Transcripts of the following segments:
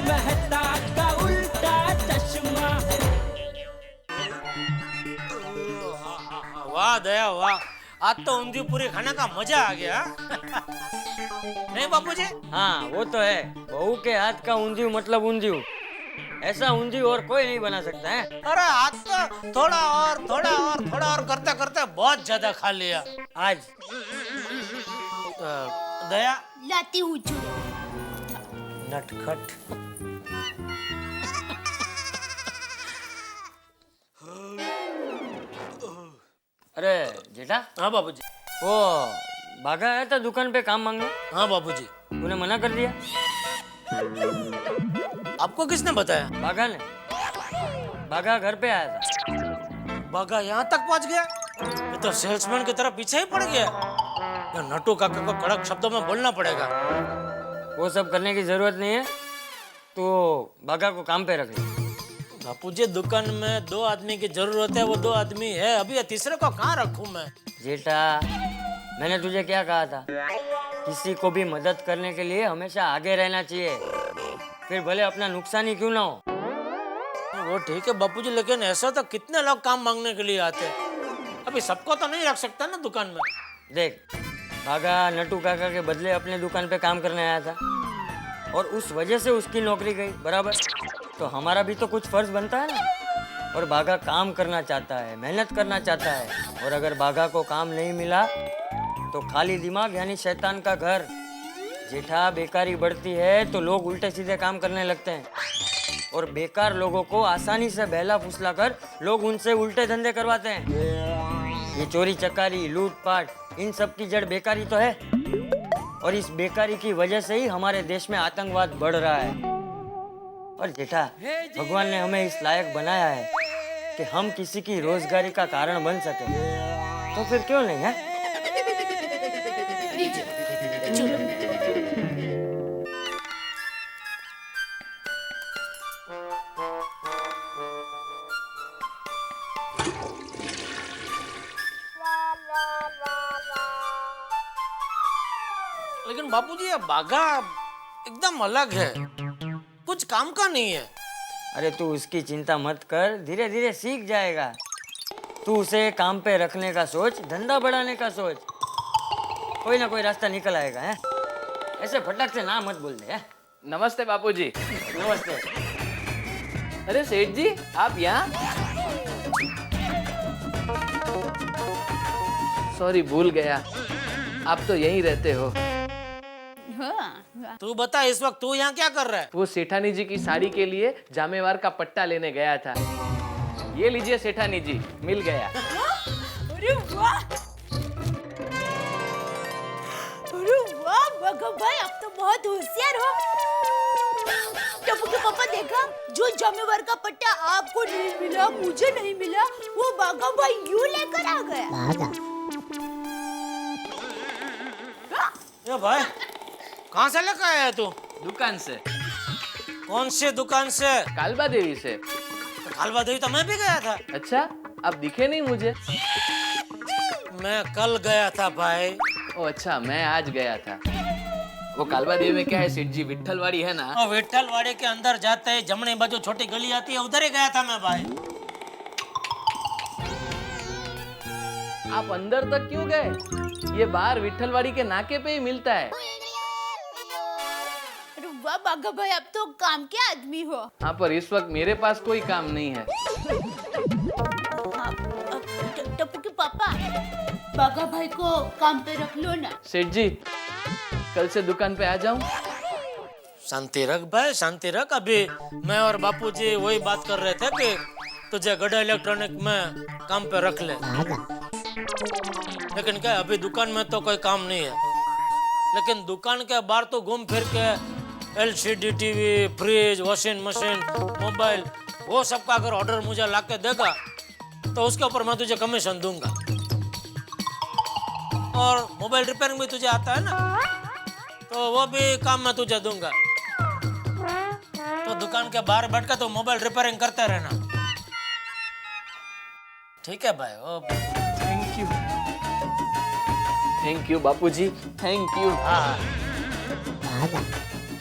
मेहता का उल्टा चश्मा। वाह दया वाह, आज तो ऊंधी पूरी खाने का मजा आ गया। नहीं बापूजी? हाँ वो तो है, बहू के हाथ का ऊंधियू मतलब ऊंधियू, ऐसा ऊंधियू और कोई नहीं बना सकता है। अरे आज तो थोड़ा और करते करते बहुत ज्यादा खा लिया आज दया। लाती हूँ नटखट। अरे जेठा, हाँ बाबूजी। वो भागा आया था दुकान पे काम मांगने, हाँ बाबूजी। तूने मना कर दिया। आपको किसने बताया? भागा ने, भागा घर पे आया था। बागा यहाँ तक पहुँच गया? ये तो सेल्समैन की तरह पीछे ही पड़ गया। ये नटू काका को कड़क शब्दों में बोलना पड़ेगा। वो सब करने की जरूरत नहीं है, तो भागा को काम पे रख ले। बापूजी दुकान में 2 आदमी की जरूरत है, वो 2 आदमी है, अभी तीसरे को कहाँ रखूं मैं? जेठा, मैंने तुझे क्या कहा था, किसी को भी मदद करने के लिए हमेशा आगे रहना चाहिए, फिर भले अपना नुकसान ही क्यों ना हो। वो ठीक है बापूजी, लेकिन ऐसा तो कितने लोग काम मांगने के लिए आते, अभी सबको तो नहीं रख सकता ना दुकान में। देख, भागा नटू काका के बदले अपने दुकान पे काम करने आया था और उस वजह से उसकी नौकरी गई, बराबर? तो हमारा भी तो कुछ फर्ज बनता है ना। और भागा काम करना चाहता है, मेहनत करना चाहता है, और अगर भागा को काम नहीं मिला तो खाली दिमाग यानी शैतान का घर। जेठा, बेकारी बढ़ती है तो लोग उल्टे सीधे काम करने लगते हैं, और बेकार लोगों को आसानी से बहला फुसला कर लोग उनसे उल्टे धंधे करवाते हैं। ये चोरी चकारी, लूटपाट, इन सब की जड़ बेकारी तो है, और इस बेकारी की वजह से ही हमारे देश में आतंकवाद बढ़ रहा है। और जेठा, भगवान ने हमें इस लायक बनाया है कि हम किसी की रोजगारी का कारण बन सके, तो फिर क्यों नहीं है? लेकिन बापूजी ये बागा एकदम अलग है, कुछ काम का नहीं है। अरे तू उसकी चिंता मत कर, धीरे धीरे सीख जाएगा। तू उसे काम पे रखने का सोच, धंधा बढ़ाने का सोच, कोई ना कोई रास्ता निकल आएगा है। ऐसे फटक से ना मत बोल दे है? नमस्ते बापूजी। नमस्ते। अरे सेठ जी, आप यहाँ? सॉरी, भूल गया, आप तो यहीं रहते हो। तू बता, इस वक्त तू यहाँ क्या कर रहा है? वो सेठानी जी की साड़ी के लिए जामेवार का पट्टा लेने गया था। ये लीजिए सेठानी जी, मिल गया। अरे वाह, अरे वाह भगत भाई, आप तो बहुत होशियार हो। टप्पू के पापा, देखा, जो जामेवार का पट्टा आपको नहीं मिला, मुझे नहीं मिला, वो बागा भाई यूं लेकर आ गया। ये भाई कहाँ से लेकर आया है तू? दुकान से। कौन सी दुकान से? कालबा देवी से। कालबा देवी तो मैं भी गया था। अच्छा, आप दिखे नहीं मुझे? मैं कल गया था भाई। ओ अच्छा, मैं आज गया था। वो कालबा देवी में क्या है सेठ जी, विट्ठलवाड़ी है ना? और विट्ठलवाड़ी के अंदर जाते ही जमने बाजू छोटी गली आती है, उधर ही गया था मैं भाई। आप अंदर तक क्यों गए? ये बाहर विट्ठलवाड़ी के नाके पे ही मिलता है। अरे वाह बागा भाई, आप तो काम के आदमी हो। हाँ, पर इस वक्त मेरे पास कोई काम नहीं है। टप्पू के पापा, बागा भाई को काम पे रख लो ना। सेठ जी, कल से दुकान पे आ जाऊं? शांति रख भाई, शांति रख। अभी मैं और बापूजी वही बात कर रहे थे कि तुझे गड़ा इलेक्ट्रॉनिक में काम पे रख ले, लेकिन क्या अभी दुकान में तो कोई काम नहीं है। लेकिन दुकान के बाहर तो घूम फिर के LCD TV, fridge, washing machine, mobile, वो सब का अगर ऑर्डर मुझे लाके देगा तो उसके ऊपर मैं तुझे कमीशन दूंगा। और मोबाइल रिपेयरिंग भी तुझे आता है ना, तो वो भी काम मैं तुझे दूंगा। तो दुकान के बाहर बैठ के तो मोबाइल रिपेयरिंग करते रहना, ठीक है भाई? Oh thank you, thank you Bapuji, thank you. हाँ।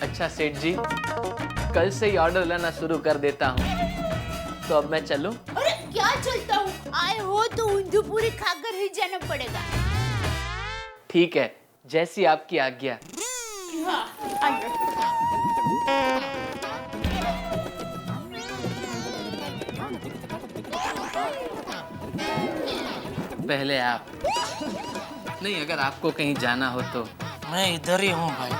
अच्छा सेठ जी, कल से ही ऑर्डर लेना शुरू कर देता हूँ। तो अब मैं चलूं? अरे क्या चलता हूँ, आए हो तो ऊंधू पूरी खाकर ही जाना पड़ेगा। ठीक है, जैसी आपकी आज्ञा। हाँ, आइए। पहले आप। नहीं, अगर आपको कहीं जाना हो तो। मैं इधर ही हूँ भाई।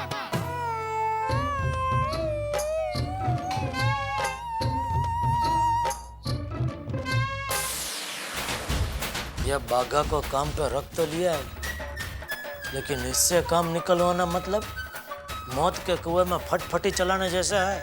यह बाघा को काम पे रख तो लिया है, लेकिन इससे काम निकलवाना मतलब मौत के कुएं में फटफटी चलाने जैसा है।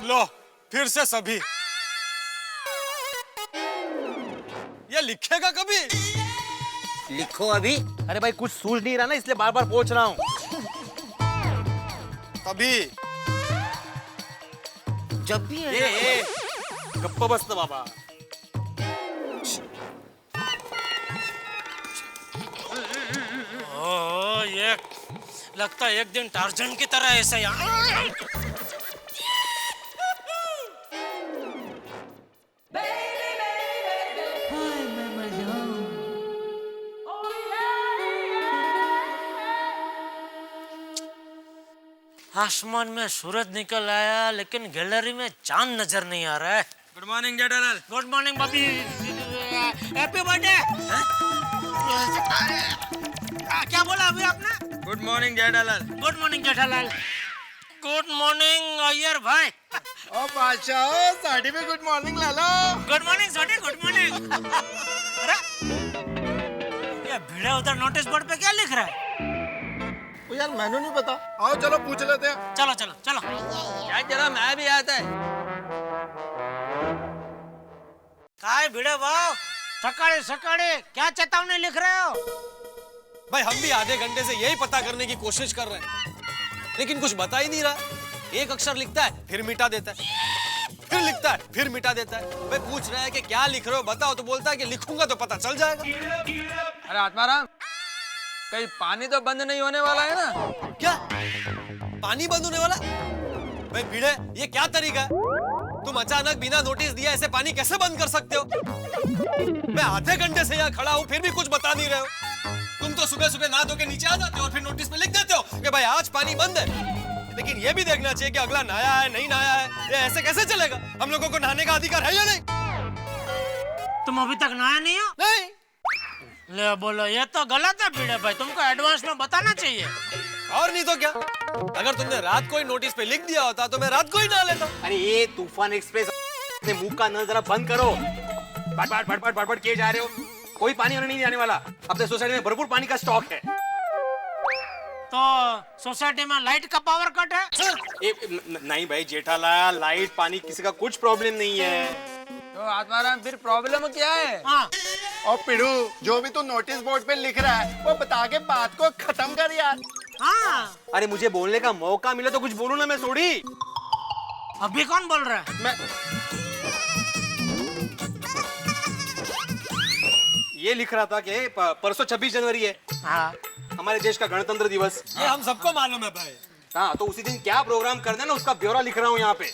लो फिर से सभी। ये लिखेगा कभी? लिखो अभी। अरे भाई कुछ सूझ नहीं रहा ना, इसलिए बार बार पूछ रहा हूँ। तभी जब भी है ए, गप्पा बस ना बाबा। ओह, ये लगता है एक दिन टार्जन की तरह ऐसा ही। आसमान में सूरज निकल आया, लेकिन गैलरी में चांद नजर नहीं आ रहा है। Good morning Jethalal. Good morning Bobby. Happy birthday. क्या बोला अभी आपने? Good morning Jethalal. Good morning Jethalal. Good morning Iyer भाई। ओ बादशाह, साड़ी में गुड मॉर्निंग ला लो। गुड मॉर्निंग सोटी, गुड मॉर्निंग। अरे ये भिड़ा उधर नोटिस बोर्ड पे क्या लिख रहा है? ओ यार मैंने नहीं पता। आओ चलो पूछ लेते हैं। चलो चलो चलो। यार जरा मैं भी आता है। काय भिड़े भाव, सकाळे सकाळे क्या चेतावनी लिख रहे हो? भाई हम भी आधे घंटे से यही पता करने की कोशिश कर रहे हैं, लेकिन कुछ बता ही नहीं रहा। एक अक्षर लिखता है फिर मिटा देता है, फिर लिखता है फिर मिटा देता है। भाई पूछ रहा है कि क्या लिख रहे हो बताओ, तो बोलता है कि लिखूंगा तो पता चल जाएगा। अरे आत्माराम, कहीं पानी तो बंद नहीं होने वाला है ना? क्या पानी बंद होने वाला? भाई भिड़े, ये क्या तरीका है? तुम अचानक बिना नोटिस दिया ऐसे पानी कैसे बंद कर सकते हो? मैं आधे घंटे से यहाँ खड़ा हूँ फिर भी कुछ बता नहीं रहे हो। तुम तो सुबह सुबह नहा धो के नीचे आ जाते हो और फिर नोटिस में लिख देते हो कि भाई आज पानी बंद है। लेकिन ये भी देखना चाहिए कि अगला नहाया है नहीं नहाया है। ये ऐसे कैसे चलेगा? हम लोगों को नहाने का अधिकार है या नहीं? तुम अभी तक नहाया नहीं हो? नहीं। ले बोलो, ये तो गलत है भिड़े भाई, तुमको एडवांस में बताना चाहिए। और नहीं तो क्या? अगर तुमने रात को ही नोटिस पे लिख दिया होता तो मैं रात को ही नहा लेता। अरे ये तूफान एक्सप्रेस अपने मुंह का नल जरा बंद करो। बड़बड़ किए जा रहे हो। कोई पानी होने नहीं आने वाला। अपने सोसाइटी में भरपूर पानी का स्टॉक है। तो सोसाइटी में लाइट का पावर कट है? नहीं भाई जेठालाल, लाइट पानी किसी का कुछ प्रॉब्लम नहीं है। तो आत्माराम फिर प्रॉब्लम क्या है? हाँ। और पिड़ू, जो भी तू नोटिस बोर्ड पे लिख रहा है वो बता के बात को खत्म कर यार। हाँ। अरे मुझे बोलने का मौका मिले तो कुछ बोलूं ना मैं सोड़ी। अभी कौन बोल रहा है? मैं ये लिख रहा था कि परसों 26 जनवरी है, हाँ। हमारे देश का गणतंत्र दिवस। ये हम सबको मालूम है भाई। हाँ, तो उसी दिन क्या प्रोग्राम करना है ना उसका ब्यौरा लिख रहा हूँ यहाँ पे।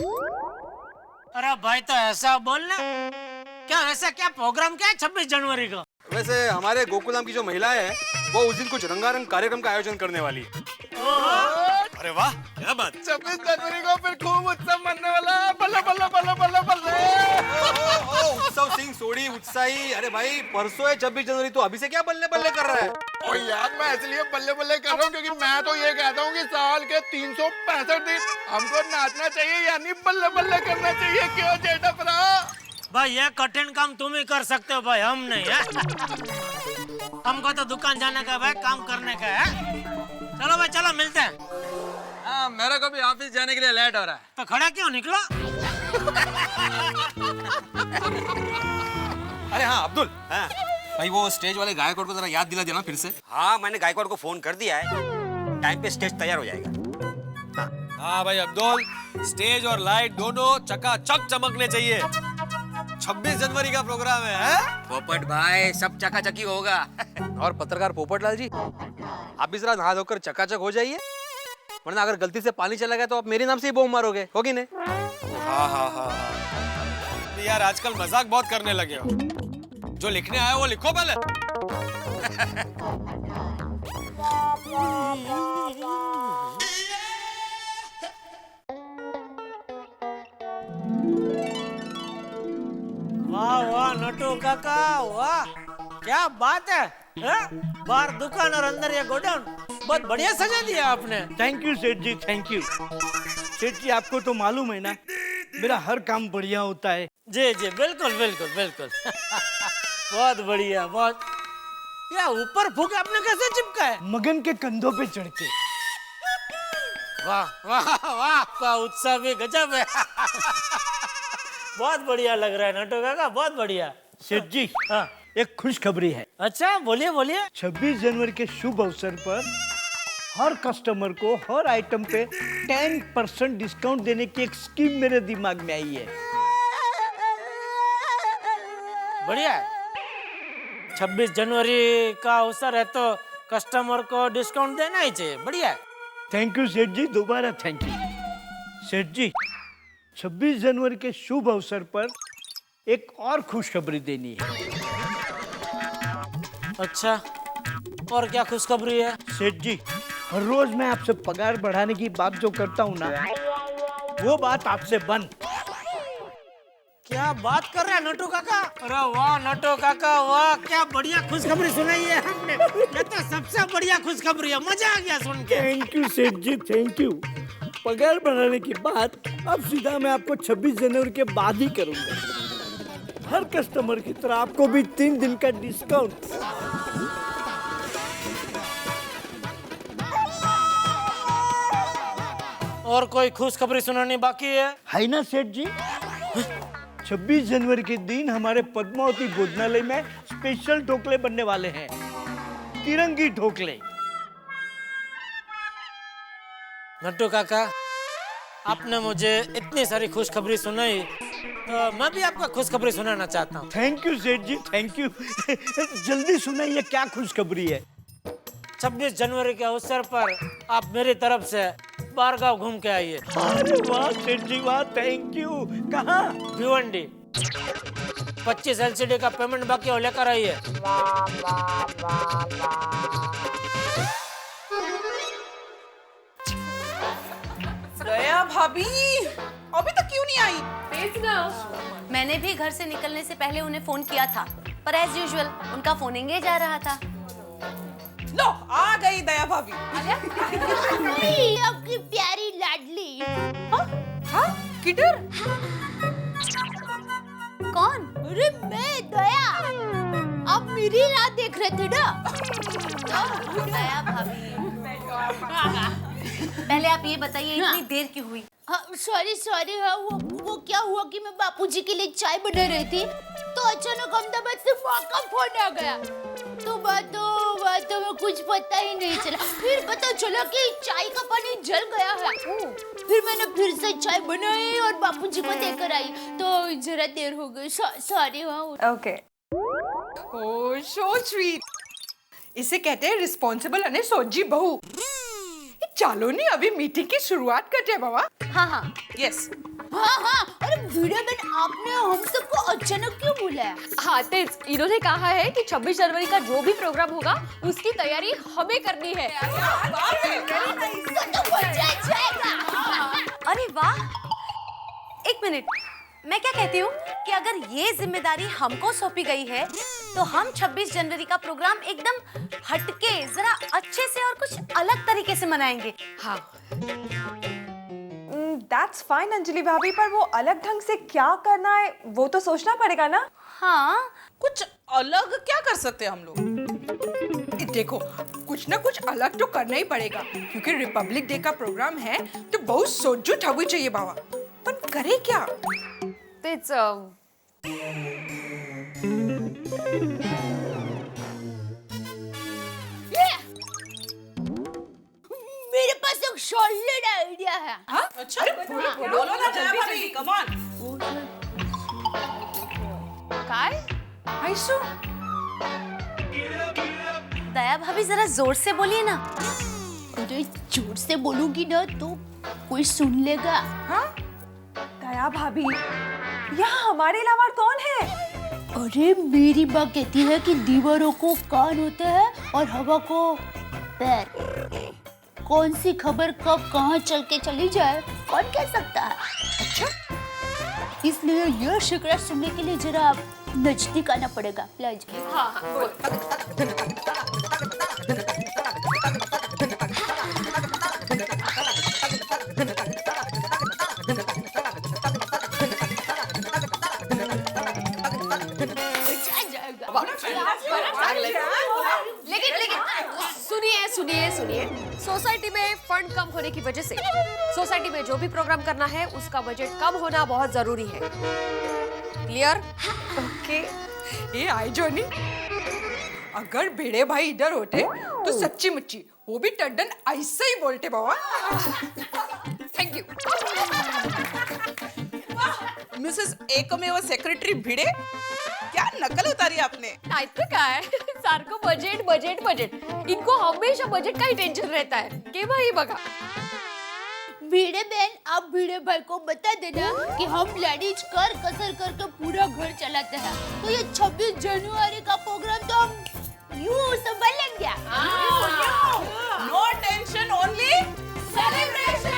अरे भाई तो ऐसा बोलना, क्या ऐसा क्या प्रोग्राम क्या है 26 जनवरी को? वैसे हमारे गोकुलधाम की जो महिलाएं हैं वो उस दिन कुछ रंगारंग कार्यक्रम का आयोजन करने वाली है। अरे वाह, क्या बात। 26 जनवरी को फिर खूब उत्सव मनने वाला है। बल्ले बल्ले बल्ले बल्ले बल्ले। उत्सव सिंह सोड़ी उत्साही। अरे भाई परसों है 26 जनवरी, तो अभी से क्या बल्ले बल्ले कर रहा है? ओ यार मैं इसलिए बल्ले बल्ले कर रहा हूँ क्योंकि मैं तो ये कहता हूँ कि साल के 365 दिन हमको नाचना चाहिए, यानी बल्ले बल्ले करना चाहिए। क्यों जेठा भरा? भाई ये कठिन काम तुम ही कर सकते हो भाई, हम नहीं है। हमको तो दुकान जाने का भाई, काम करने का है। चलो भाई चलो मिलते हैं। हाँ, मेरे को भी ऑफिस जाने के लिए लेट हो रहा है। तो खड़ा क्यों निकलो? अरे हाँ अब्दुल, हाँ भाई वो स्टेज वाले गायकों को जरा याद दिला देना फिर से। हाँ, मैंने गायकवाड़ को फोन कर दिया है, टाइम पे स्टेज तैयार हो जाएगा। हाँ भाई अब्दुल, स्टेज और लाइट दोनों चकाचक चमकने चाहिए। 26 जनवरी का प्रोग्राम है? पोपट भाई, सब चकाचकी होगा। और पत्रकार पोपटलाल जी, आप भी जरा नहा धोकर चकाचक हो जाइए, वरना अगर गलती से पानी चला गया तो आप मेरे नाम से ही बॉम्ब मारोगे, होगी नहीं? हाँ हाँ हाँ यार, आजकल मजाक बहुत करने लगे हो। जो लिखने आया वो लिखो पहले। वाह वाह नटू काका, वाह क्या बात है, बाहर दुकान और अंदर ये गोडाउन बहुत बढ़िया सजा दिया आपने। थैंक यू सेठ जी, थैंक यू। सेठ जी आपको तो मालूम है ना, मेरा हर काम बढ़िया होता है। जी जी बिल्कुल बिल्कुल बिल्कुल। बहुत बढ़िया, बहुत। या ऊपर फूक आपने कैसे चिपका है? मगन के कंधों पे चढ़ के। वाह वाह वाह, आपका उत्साह भी गजब है। बहुत बढ़िया लग रहा है नटू काका, बहुत बढ़िया। सेठ जी, हाँ एक खुशखबरी है। अच्छा बोलिए बोलिए। 26 जनवरी के शुभ अवसर पर हर कस्टमर को हर आइटम पे 10% डिस्काउंट देने की एक स्कीम मेरे दिमाग में आई है। बढ़िया है। 26 जनवरी का अवसर है तो कस्टमर को डिस्काउंट देना ही चाहिए। बढ़िया है। थैंक यू सेठ जी, दोबारा थैंक यू। सेठ जी, 26 जनवरी के शुभ अवसर पर एक और खुशखबरी देनी है। अच्छा, और क्या खुशखबरी है? सेठ जी, हर रोज मैं आपसे पगार बढ़ाने की बात जो करता हूँ ना, वो बात आपसे बंद। क्या बात कर रहे हैं नटू काका? अरे वाह नटू काका, वाह क्या बढ़िया खुशखबरी सुनाई है आपने। ये तो सबसे बढ़िया खुशखबरी है, मजा आ गया सुन के। थैंक यू सेठ जी, थैंक यू। पगार बढ़ाने की बात अब सीधा मैं आपको 26 जनवरी के बाद ही करूंगा। हर कस्टमर की तरह आपको भी 3 दिन का डिस्काउंट। और कोई खुशखबरी सुनानी बाकी है ना सेठ जी? 26 जनवरी के दिन हमारे पद्मावती भोजनालय में स्पेशल ढोकले बनने वाले हैं, तिरंगी ढोकले। नट्टू काका, आपने मुझे इतनी सारी खुशखबरी सुनाई, तो मैं भी आपको खुशखबरी सुनाना चाहता हूँ। थैंक यू सेठ जी, थैंक यू। जल्दी सुनाइए, क्या खुशखबरी है? 26 जनवरी के अवसर पर आप मेरी तरफ से बारगांव घूम के आइए। अरे वाह सेठ जी, वाह, थैंक यू। कहाँ? भिवंडी। 25 LCD का पेमेंट बाकी हो, लेकर आइए। दया भाभी अभी तक क्यों नहीं आई? मैंने भी घर से निकलने से पहले उन्हें फोन किया था, पर एज यूजुअल उनका फोन एंगेज आ रहा था। लो आ गई दया भाभी। आपकी प्यारी लाडली। हाँ? किधर? कौन? अरे मैं दया। आप मेरी राह देख रहे थे ना? दया भाभी। पहले आप ये बताइए इतनी देर क्यों हुई? सॉरी सॉरी, हाँ वो क्या हुआ कि मैं बापूजी के लिए चाय बना रही थी, तो अचानक अहमदाबाद से माँ का फोन आ गया। तो बातों में कुछ पता ही नहीं चला। फिर पता चला कि चाय का पानी जल गया है। फिर मैंने फिर से चाय बनाई और बापूजी को देकर आई, तो जरा देर हो गई। सॉरी। ओके। ओह सो स्वीट। इसे कहते हैं रिस्पॉन्सिबल अने सोची बहू। चलो नहीं, अभी मीटिंग की शुरुआत करते हैं बाबा। हाँ यस। हाँ। अरे वीडियो मैन, आपने हम सबको अचानक क्यों बुलाया? हाँ तेज, इन्होंने कहा है कि 26 जनवरी का जो भी प्रोग्राम होगा उसकी तैयारी हमें करनी है। तो मजा जाएगा। अरे वाह, एक मिनट, मैं क्या कहती हूँ कि अगर ये जिम्मेदारी हमको सौंपी गई है तो हम 26 जनवरी का प्रोग्राम एकदम हटके, जरा अच्छे से और कुछ अलग तरीके से मनाएंगे। हाँ दैट्स फाइन अंजलि भाभी, पर वो अलग ढंग से क्या करना है वो तो सोचना पड़ेगा ना। हाँ, कुछ अलग क्या कर सकते हैं हम लोग? देखो, कुछ ना कुछ अलग तो करना ही पड़ेगा, क्योंकि रिपब्लिक डे का प्रोग्राम है तो बहुत सोच होनी चाहिए बाबा। पर करे क्या? तेज मेरे पास एक सॉलिड आइडिया है। हाँ? अच्छा बोलो ना जल्दी जल्दी कम ऑन। काय आइसु दया भाभी जरा जोर से बोलिए ना। अरे जोर से बोलूंगी ना तो कोई सुन लेगा। हाँ? दया भाभी यहाँ हमारे अलावा और कौन है? अरे मेरी माँ कहती है कि दीवारों को कान होते हैं और हवा को पैर। कौन सी खबर कब कहाँ चल के चली जाए कौन कह सकता है। अच्छा इसलिए यह शिकायत सुनने के लिए जरा नजदीक आना पड़ेगा प्लीज। हाँ हाँ बोल। लेकिन सुनिए सोसाइटी में फंड कम होने की वजह से सोसाइटी में जो भी प्रोग्राम करना है उसका बजट कम होना बहुत जरूरी है। क्लियर? ओके ये आई जोनी अगर भिड़े भाई इधर होते तो सच्ची मुच्ची वो भी टड्डन ऐसे ही बोलते बाबा। Thank you. मिसेस एकमेव सेक्रेटरी भिड़े क्या नकल उतारी आपने? तो क्या है सार को बजट बजट बजट इनको हमेशा बजट का ही टेंशन रहता है कि भाई बगा। भिड़े बहन आप भिड़े भाई को बता देना कि हम लेडीज कर कसर करके पूरा घर चलाते हैं तो ये 26 जनवरी का प्रोग्राम तो हम यूं संभाल लेंगे। No tension only celebration.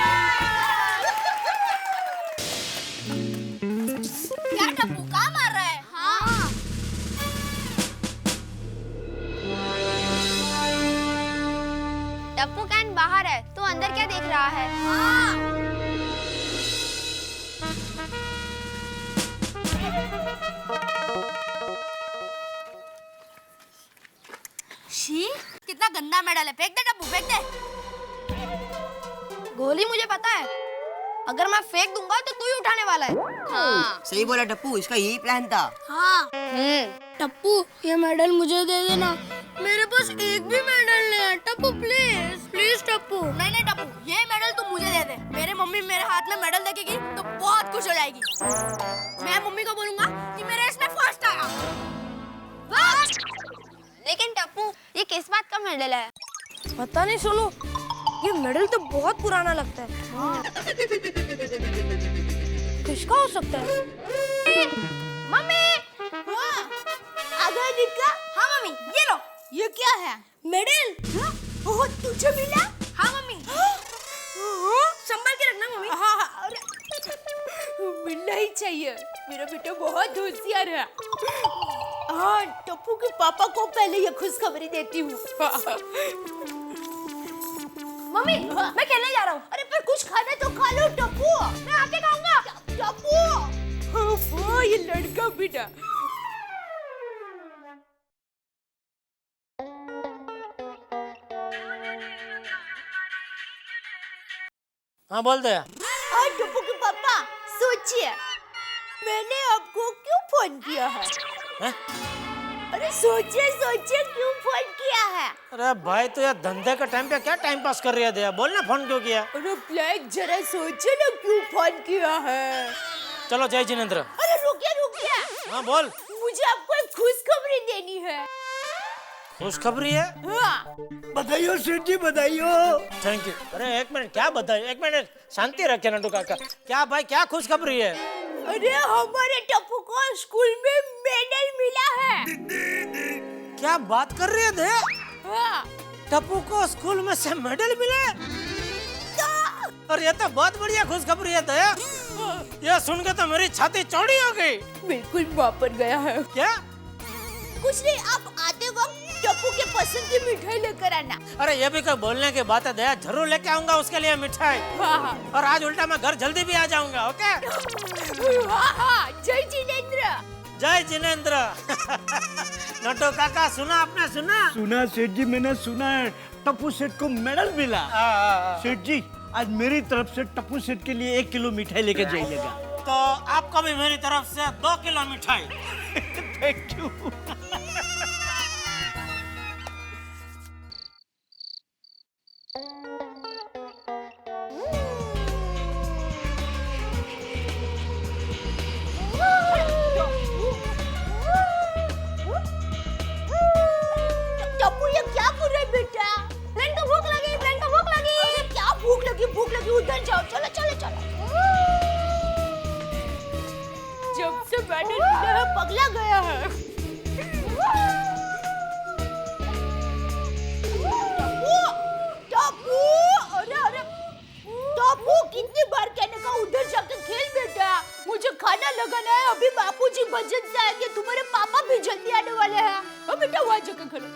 क्या टप्पू कहाँ मार रहा है? हाँ टप्पू कैन बाहर है तो अंदर क्या देख रहा है? हाँ। शी कितना गंदा मेडल है। फेंक दे टप्पू फेंक दे। गोली मुझे पता है अगर मैं फेंक दूंगा तो तू ही उठाने वाला है। हाँ सही बोला टप्पू इसका यही प्लान था। हाँ टप्पू ये मेडल मुझे दे देना। मेरे पास एक भी मेडल नहीं है। Tappu please please Tappu. नहीं टप्पू ये मेडल तू मुझे दे दे। मेरे मम्मी मेरे हाथ में मेडल देखेगी तो बहुत खुश हो जाएगी। मैं मम्मी को बोलूंगा कि मेरे इसमें फर्स्ट आया। लेकिन टप्पू ये किस बात का मेडल है? पता नहीं सुनो ये मेडल तो बहुत पुराना लगता है। किसका हो सकता है? मम्मी हाँ आधा दिखा। हाँ मम्मी ये लो। ये क्या है? मेडल। ओह तुझे मिला? हाँ मम्मी। संभाल के रखना मम्मी। हाँ अरे मिलना ही चाहिए। मेरा बेटा बहुत होशियार है। हाँ टप्पू के पापा को पहले ये खुशखबरी देती हूँ। मम्मी मैं खेलने जा रहा हूँ। अरे पर कुछ खाना तो खा लो टप्पू। मैं आके खाऊंगा। टप्पू ये लड़का बेटा। हाँ बोल दे। टप्पू के पापा सोचिए मैंने आपको क्यों फोन किया है? अरे सोचिए क्यों फोन किया है? अरे भाई तो यार धंधे के टाइम पे क्या टाइम पास कर रही है दया? बोल ना फोन क्यों किया? अरे ब्लैक जरा सोचिए ना क्यों फोन किया है? चलो जय जिनेंद्र। अरे रुकिए। हाँ बोल। मुझे आपको एक खुशखबरी देनी है। खुशखबरी है? हाँ। बधाइयो सेठ जी बधाइयो। Thank you. अरे एक मिनट क्या बधाई? एक मिनट शांति रखे नटू काका। क्या भाई क्या खुशखबरी है? अरे हमारे टप्पू को स्कूल में मेडल मिला है। क्या बात कर रही है दे? हाँ। टप्पू को स्कूल में से मेडल मिले? और ये तो बहुत बढ़िया खुशखबरी है दया। ये सुन के तो मेरी छाती चौड़ी हो गई। बिल्कुल वापस गया है। क्या? कुछ नहीं आप आते वक्त टप्पू के पसंद की मिठाई लेकर आना। अरे ये भी कोई बोलने की बात है दया। जरूर लेके आऊंगा उसके लिए मिठाई। हाँ। और आज उल्टा मैं घर जल्दी भी आ जाऊंगा। ओके? हाँ। जय जिनेंद्र। जय जिनेंद्र। नटू काका सुना आपने? सुना सेठ जी मैंने सुना है टप्पू सेठ को मेडल मिला। सेठ जी आज मेरी तरफ से टप्पू सेठ के लिए 1 किलो मिठाई लेके जाइएगा। तो आपको भी मेरी तरफ से 2 किलो मिठाई। Thank you.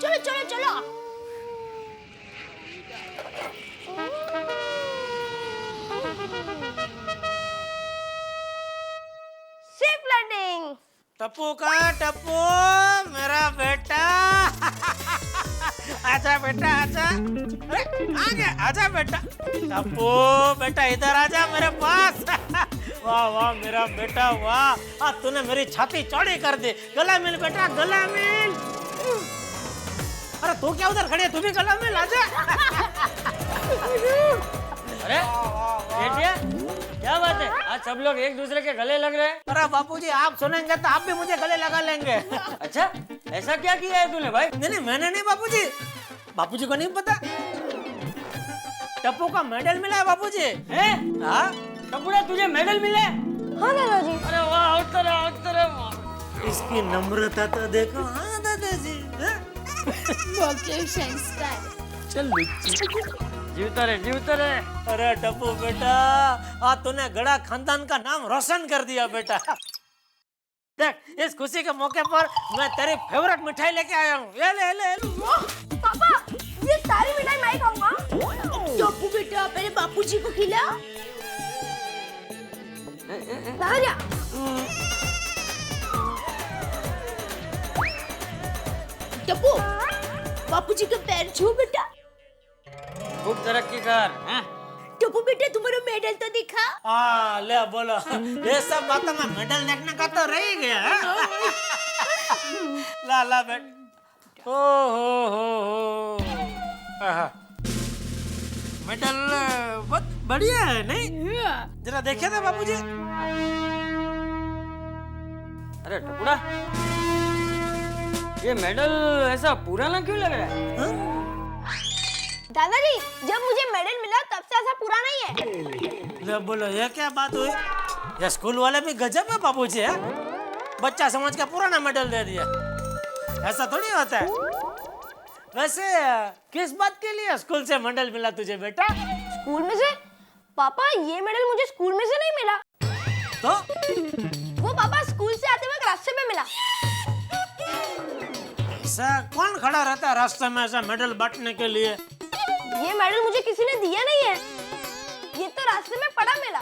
चलो चलो चलो। Safe landing. टप्पू का टप्पू मेरा बेटा। आजा बेटा आजा। अरे आ गया, आजा बेटा। टप्पू बेटा इधर आजा मेरे पास। वाह वाह मेरा बेटा वाह, आज तूने मेरी छाती चौड़ी कर दी। गला मिल बेटा, गला मिल। अरे तू क्या उधर खड़ी है, तू भी गला मिल, आजा। अरे बेटिया क्या बात है, आज सब लोग एक दूसरे के गले लग रहे हैं। अरे बापूजी आप सुनेंगे तो आप भी मुझे गले लगा लेंगे। अच्छा ऐसा क्या किया है तूने भाई? नहीं मैंने नहीं बापूजी, बापूजी को नहीं पता। टप्पू का मेडल मिला है बापूजी। हाँ टप्पूड़ा तुझे मेडल मिले? हाँ दादाजी। अरे वाह उत्तर। इसकी नम्रता तो देखो। हाँ दादाजी। चल जीवता रहे। अरे टप्पू बेटा, आज तूने गड़ा खानदान का नाम रोशन कर दिया बेटा। देख इस खुशी के मौके पर मैं तेरी फेवरेट मिठाई लेके आया हूँ। ये ले। पापा ये सारी मिठाई मैं खाऊंगा। टप्पू बेटा पहले बापूजी को खिला। दादाजी टप्पू बापूजी के पैर छू बेटा। खूब तरक्की कर। टप्पू बेटा तुम्हारा मेडल तो दिखा। हाँ ले बोलो, ये सब बातों में मेडल देखने का तो रह ही गया। ला बेट। हो। मेडल बहुत बढ़िया है नहीं? जरा देखे थे बापूजी। अरे टपुड़ा ये मेडल ऐसा पुराना क्यों लग रहा है? दादाजी जब मुझे मेडल मिला तब से ऐसा पुराना ही है। ले बोलो ये क्या बात हुई? ये स्कूल वाले भी गजब है बापूजी है, बच्चा समझ के पुराना मेडल दे दिया। ऐसा थोड़ी होता है। वैसे किस बात के लिए स्कूल से मेडल मिला तुझे बेटा? स्कूल में से? पापा ये मेडल मुझे स्कूल में से नहीं मिला। तो वो पापा स्कूल से आते वक्त रास्ते में मिला। ऐसा कौन खड़ा रहता है रास्ते में ऐसा मेडल बांटने के लिए? ये मेडल मुझे किसी ने दिया नहीं है, ये तो रास्ते में पड़ा मिला।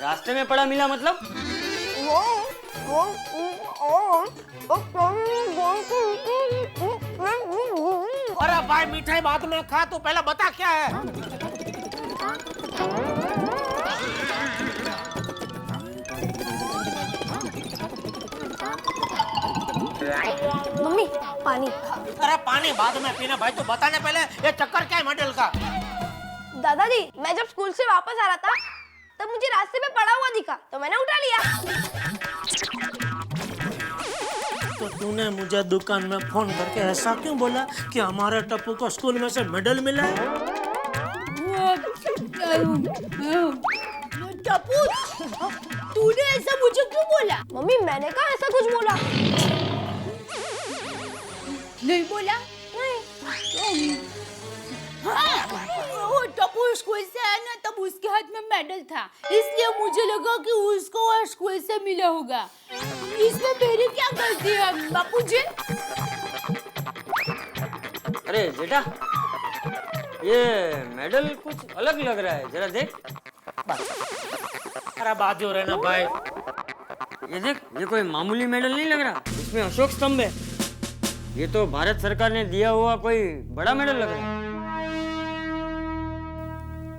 रास्ते में पड़ा मिला मतलब? अरे भाई मिठाई बाद में खा, तू पहले बता क्या है? मम्मी पानी। अरे पानी बाद में पीना भाई, तू बताने पहले ये चक्कर क्या है मेडल का? दादाजी मैं जब स्कूल से वापस आ रहा था तब मुझे रास्ते में पड़ा हुआ दिखा तो मैंने उठा लिया। तो तूने मुझे दुकान में फोन करके ऐसा क्यों बोला कि हमारे टप्पू को स्कूल में से मेडल मिला है? टप्पू तूने ऐसा मुझे क्यों बोला? मम्मी मैंने कहा ऐसा कुछ बोला नहीं बोला? नहीं। हाँ, वो टप्पू स्कूल से आया ना तब उसके हाथ में मेडल था, इसलिए मुझे लगा कि उसको और स्कूल से मिला होगा। इसमें मेरी क्या गलती है बापूजी? अरे बेटा ये मेडल कुछ अलग लग रहा है, जरा देख। अरे बात हो रहे ना भाई। ये देख, ये कोई मामूली मेडल नहीं लग रहा, इसमें अशोक स्तंभ है। ये तो भारत सरकार ने दिया हुआ कोई बड़ा मेडल लग रहा है।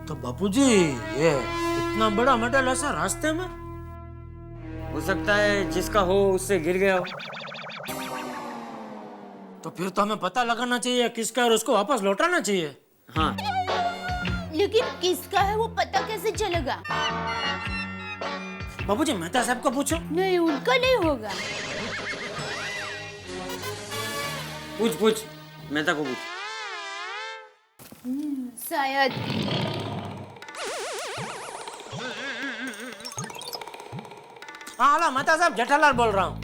तो बापूजी ये इतना बड़ा मेडल ऐसा रास्ते में? हो सकता है जिसका हो उससे गिर गया हो। तो फिर तो हमें पता लगाना चाहिए किसका और उसको वापस लौटाना चाहिए। हाँ लेकिन किसका है वो पता कैसे चलेगा? बाबूजी मेहता साहब को पूछो। नहीं उनका नहीं होगा। पूछ मेहता को पूछ। शायद। हाँ हेलो मेहता साहब, जेठालाल बोल रहा हूँ।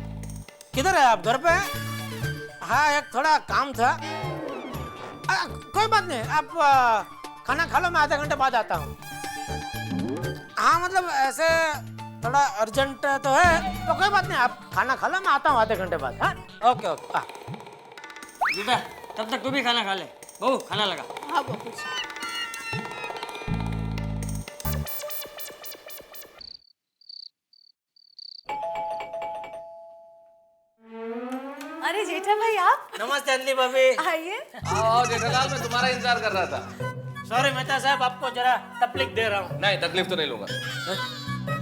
किधर है आप? घर पे हैं? हाँ एक थोड़ा काम था। कोई बात नहीं, आप खाना खा लो, मैं आधे घंटे बाद आता हूँ। हाँ मतलब ऐसे थोड़ा अर्जेंट तो है, तो कोई बात नहीं, आप खाना खा लो, मैं आता हूँ आधे घंटे बाद। हाँ, ओके ओके। बेटा तब तक तू भी खाना खा ले। बहू खाना लगा। हाँ बाबू जी। अरे जेठा भाई आप नमस्ते अंजलि भाभी। आइए। आओ जेठालाल, मैं तुम्हारा इंतजार कर रहा था। सॉरी मेहता साहब, आपको जरा तकलीफ दे रहा हूँ। नहीं, तकलीफ तो नहीं लूंगा।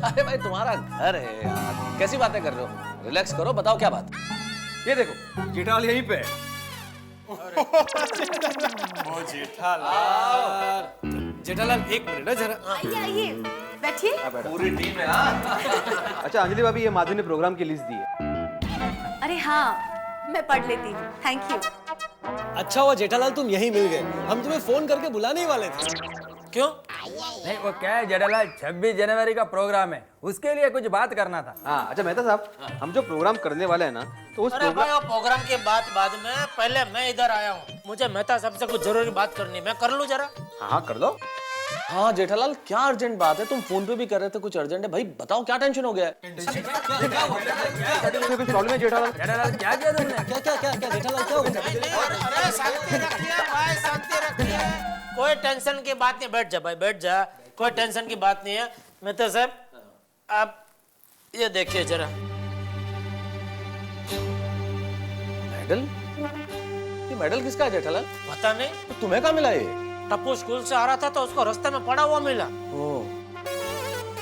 अरे भाई तुम्हारा घर है यार, कैसी बातें कर रहे हो? रिलैक्स करो, बताओ क्या बात। ये देखो जेठालाल यहीं पे है। ओ जेठालाल, जेठालाल एक मिनट है जरा। आइए आइए बैठिए। पूरी टीम है। अच्छा अंजलि भाभी, ये माधु ने प्रोग्राम की लिस्ट दी है। अरे हाँ, मैं पढ़ लेती हूँ, थैंक यू। अच्छा हुआ जेठालाल तुम यहीं मिल गए, हम तुम्हें फोन करके बुलाने ही वाले थे। क्यों? नहीं वो क्या है जेठालाल, 26 जनवरी का प्रोग्राम है, उसके लिए कुछ बात करना था। हाँ अच्छा मेहता साहब, हम जो प्रोग्राम करने वाले हैं ना, तो उस अरे भाई वो प्रोग्राम के बाद में पहले मैं इधर आया हूँ, मुझे मेहता साहब से कुछ जरूरी बात करनी है, मैं कर लूँ जरा? हाँ कर लो। हाँ जेठालाल, क्या अर्जेंट बात है? तुम फोन पे भी कर रहे थे, कुछ अर्जेंट है भाई, बताओ क्या टेंशन हो गया है? कुछ प्रॉब्लम है जेठालाल? जेठालाल क्या किया तुमने? क्या जेठालाल क्या हो गया? अरे शांति रखिए भाई, शांति रखिए, कोई टेंशन की बात नहीं, बैठ जा भाई बैठ जा, कोई टेंशन की बात नहीं है। मेहता साहब आप ये देखिए जरा। मेडल? ये मेडल किसका है जेठालाल? पता नहीं, तो तुम्हें कहाँ मिला ये? टप्पू स्कूल से आ रहा था तो उसको रास्ते में पड़ा हुआ मिला।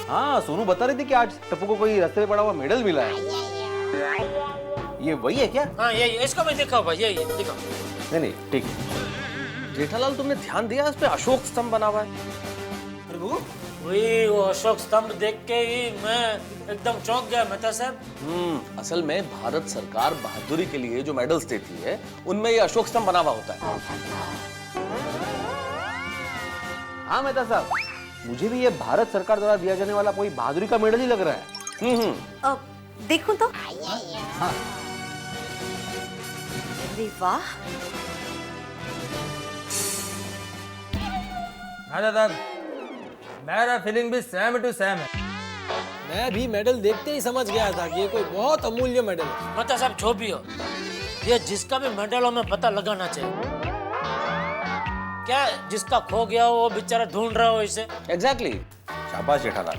हाँ सोनू बता रही थी कि आज टप्पू को कोई रास्ते में पड़ा हुआ मेडल मिला है। ये वही है क्या? हाँ यही, इसको भी दिखाओ भाई, यही है, दिखाओ। नहीं नहीं ठीक है। जेठालाल तुमने ध्यान दिया इस पे अशोक स्तंभ बना हुआ है? वही वो अशोक स्तंभ देख के ही मैं एकदम चौंक गया मेहता साहब। असल में भारत सरकार बहादुरी के लिए जो मेडल्स देती है उनमें ये अशोक स्तंभ बना हुआ होता है। हाँ मेहता साहब, मुझे भी ये भारत सरकार द्वारा दिया जाने वाला कोई बहादुरी का मेडल ही लग रहा है। देखूं तो? हाँ। अरे वाह। दादा मेरा फीलिंग भी सेम टू सेम है। मैं भी मेडल देखते ही समझ गया था कि ये कोई बहुत अमूल्य मेडल है। मेहता साहब जो भी हो, ये जिसका भी मेडल हो हमें पता लगाना चाहिए। क्या जिसका खो गया हो वो बेचारा ढूंढ रहा हो इसे? एग्जैक्टली। शाबाश जेठालाल।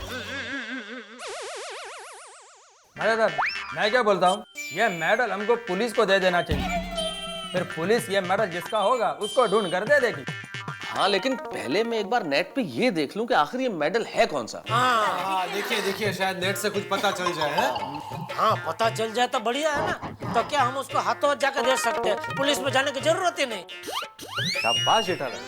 दादा मैं क्या बोलता हूँ, ये मेडल हमको पुलिस को दे देना चाहिए, फिर पुलिस ये मेडल जिसका होगा उसको ढूंढ कर दे देगी। हाँ लेकिन पहले मैं एक बार नेट पे ये देख लूं कि आखिर ये मेडल है कौन सा। हाँ देखिए देखिए, शायद नेट से कुछ पता चल जाए। हाँ पता चल जाए तो बढ़िया है ना, तो क्या हम उसको हाथों हाथ जाकर दे सकते हैं, पुलिस में जाने की जरूरत ही नहीं। शाबाश जेठालाल।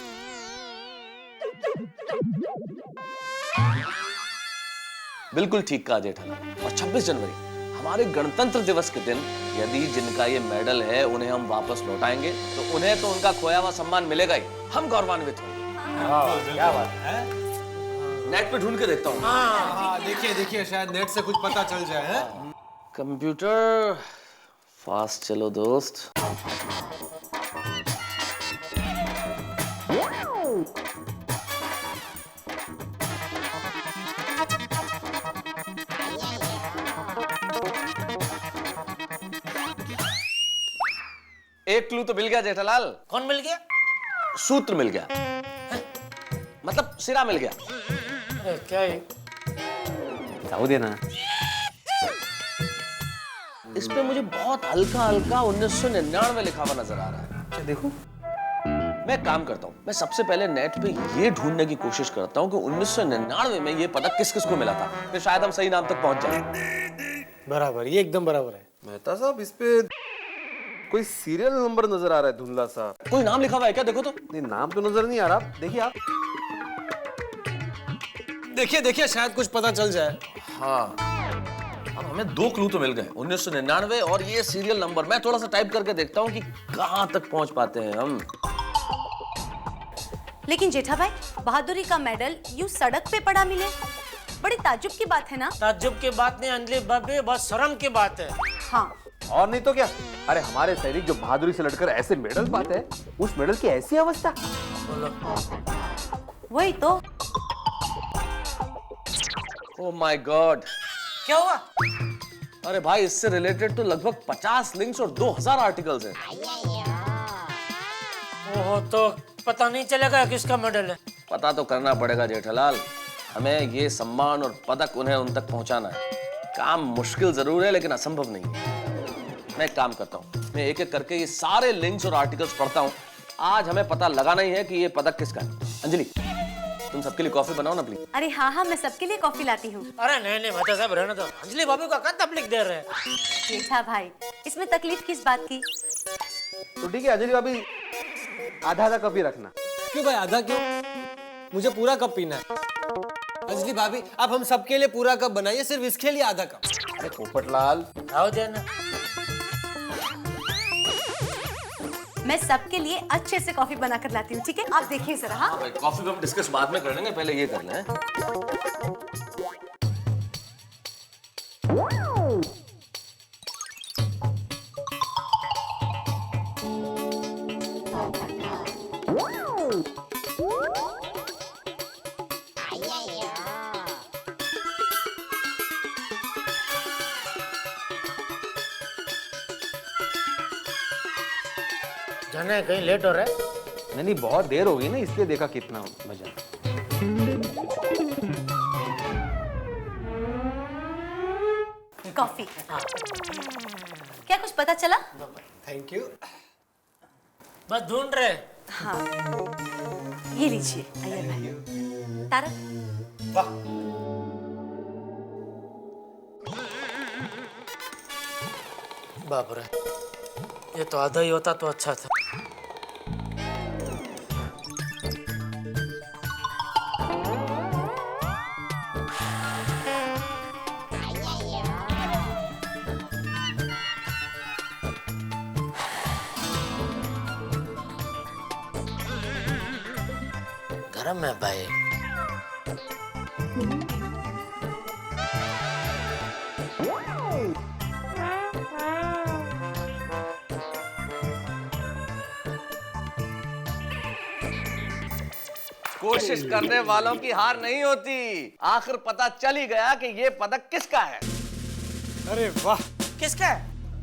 बिल्कुल ठीक कहा जेठालाल। और 26 जनवरी हमारे गणतंत्र दिवस के दिन यदि जिनका ये मेडल है उन्हें हम वापस लौटाएंगे तो उन्हें तो उनका खोया हुआ सम्मान मिलेगा ही, हम गौरवान्वित होंगे। क्या बात है? नेट पे ढूंढ के देखता हूँ। हाँ देखिए देखिए, शायद नेट से कुछ पता चल जाए। कंप्यूटर फास्ट चलो दोस्त। एक क्लू तो मिल गया जेठालाल। कौन मिल गया? सूत्र मिल गया, मतलब सिरा मिल गया। क्या है? जाओ देना। इस पे मुझे बहुत हल्का हल्का 1999 लिखा हुआ नजर आ रहा है। देखो मैं एक काम करता हूँ, मैं सबसे पहले नेट पे ये ढूंढने की कोशिश करता हूँ कि 1999 में ये पदक किस किस को मिला था, फिर शायद हम सही नाम तक पहुंच जाए। बराबर, ये एकदम बराबर है। मेहता साहब इस पे कोई सीरियल नंबर नजर आ रहा है धुंधला सा। कोई नाम लिखा हुआ है क्या? देखो तो। नहीं नाम तो नजर नहीं आ रहा, देखिए आप। देखिए देखिए, शायद कुछ पता चल जाए। हाँ अब हमें 2 क्लू तो मिल गए, 1999 और ये सीरियल नंबर। मैं थोड़ा सा टाइप करके देखता हूँ कि कहाँ तक पहुंच पाते हैं हम। लेकिन जेठा भाई, बहादुरी का मेडल यूं सड़क पे पड़ा मिले, बड़ी ताज्जुब की बात है ना? ताज्जुब की बात नहीं अंजलि भाभी, बहुत शर्म की बात है। हाँ और नहीं तो क्या, अरे हमारे सैनिक जो बहादुरी से लड़कर ऐसे मेडल पाते हैं, उस मेडल की ऐसी अवस्था। वही तो। ओह माय गॉड, क्या हुआ? अरे भाई, इससे रिलेटेड तो लगभग 50 लिंक्स और 2000 आर्टिकल्स हैं। ओहो, तो पता नहीं चलेगा किसका मेडल है। पता तो करना पड़ेगा जेठालाल। हमें ये सम्मान और पदक उन्हें उन तक पहुंचाना है। काम मुश्किल जरूर है लेकिन असंभव नहीं है। मैं एक काम करता हूँ, मैं एक एक करके ये सारे लिंक्स और आर्टिकल्स पढ़ता हूँ। आज हमें पता लगाना ही है कि ये पदक किसका है। अंजलि, तुम सबके लिए कॉफी बनाओ ना प्लीज। अरे हाँ हाँ, मैं सबके लिए कॉफी लाती हूँ। अरे नहीं नहीं मेहता साहब, रहने दो। अंजलि भाभी को कहाँ तकलीफ दे रहे हैं? जेठा भाई, इसमें तकलीफ किस बात की? तो ठीक है अंजलि भाभी, आधा आधा कप ही रखना। क्यों भाई, आधा क्यों? मुझे पूरा कप पीना है। अंजलि भाभी, आप हम सबके लिए पूरा कप बनाइए, सिर्फ इसके लिए आधा कप। अरे पोपटलाल, आओ देना। मैं सबके लिए अच्छे से कॉफी बनाकर लाती हूँ, ठीक है? आप देखिए जरा। हाँ भाई, कॉफी कप डिस्कस बाद में कर लेंगे, पहले ये कर लें। जाने कहीं लेट हो रहा है। नहीं नहीं, बहुत देर हो गई ना, इसलिए देखा कितना मजा। कॉफी। क्या कुछ पता चला? Thank you. बस ढूंढ रहे। हाँ, ये लीजिए। आइए भाई। तारक, वाह, बाप रे, ये तो आधा ही होता तो अच्छा था। गरम है भाई। कोशिश करने वालों की हार नहीं होती। आखिर पता चल ही गया कि ये पदक किसका है। अरे वाह, किसका है?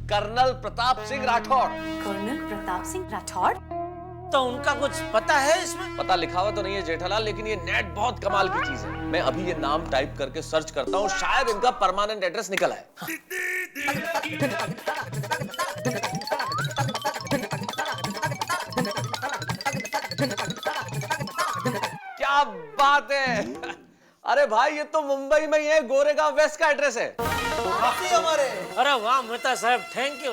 कर्नल प्रताप सिंह राठौड़। कर्नल प्रताप सिंह राठौड़? तो उनका कुछ पता है इसमें? पता लिखा हुआ तो नहीं है जेठालाल, लेकिन ये नेट बहुत कमाल की चीज है। मैं अभी ये नाम टाइप करके सर्च करता हूँ, शायद इनका परमानेंट एड्रेस निकल आए। क्या बात है! अरे भाई, ये तो मुंबई में ही है, गोरेगांव वेस्ट का एड्रेस है। हमारे। अरे वाह मेहता साहब, थैंक यू।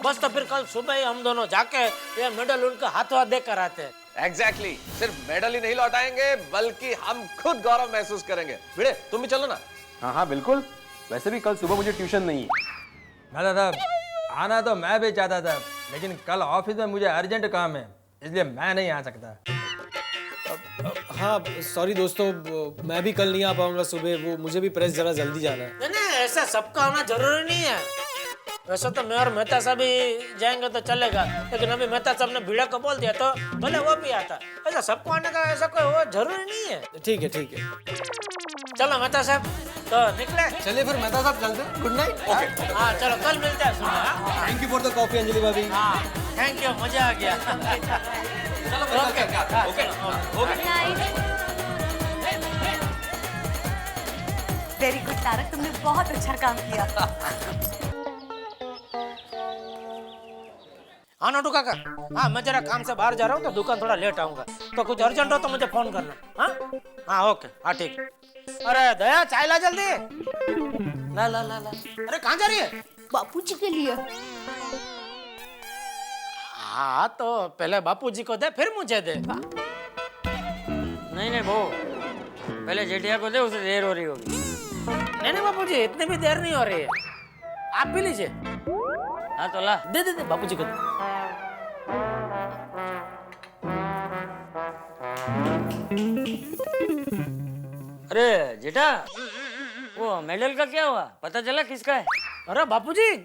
बस तो फिर कल सुबह ही हम दोनों जाके ये मेडल उनका हाथों देकर आते हैं। एग्जैक्टली, सिर्फ मेडल ही नहीं लौटाएंगे बल्कि हम खुद गौरव महसूस करेंगे। भिड़े, तुम भी चलो ना। हाँ हाँ बिल्कुल, वैसे भी कल सुबह मुझे ट्यूशन नहीं है। मेहता साहब, आना तो मैं भी चाहता था, लेकिन कल ऑफिस में मुझे अर्जेंट काम है, इसलिए मैं नहीं आ सकता। हाँ सॉरी दोस्तों, मैं भी कल नहीं आ पाऊंगा सुबह, वो मुझे भी प्रेस जरा जल्दी जाना है। नहीं, ऐसा सबका होना जरूरी नहीं है। वैसे तो मैं और मेहता साहब ही जाएंगे तो चलेगा, लेकिन अभी मेहता साहब ने भिड़ा को बोल दिया तो भले वो भी आता। ऐसा सबको आने का ऐसा कोई वो जरूरी नहीं है। ठीक है ठीक है, चलो मेहता साहब, तो निकले। चलिए फिर मेहता साहब, चलते हैं। Good night. ओके, हाँ चलो, कल मिलते हैं सुबह। Thank you for the coffee Anjali भाभी। हाँ थैंक यू, मजा आ गया। चलो okay okay. Very good Tarak, तुमने बहुत अच्छा काम किया। हाँ नोटू काका, हाँ मैं जरा काम से बाहर जा रहा हूँ तो दुकान थोड़ा लेट आऊंगा, तो कुछ अर्जेंट हो तो मुझे फोन करना। हाँ हाँ ओके, हाँ ठीक। अरे दया, चाय ला जल्दी। ला ला ला ला। अरे कहाँ जा रही है? बापूजी के लिए। हाँ तो पहले बापूजी को दे, फिर मुझे दे। नहीं नहीं वो पहले जेठिया को दे, उसे देर हो रही होगी। नहीं नहीं बापूजी, इतनी भी देर नहीं हो रही है, आप भी लीजिए। हाँ तो ला, दे दे दे बापूजी को दे। अरे जेठा, वो मेडल का क्या हुआ, पता चला किसका है? अरे बापूजी,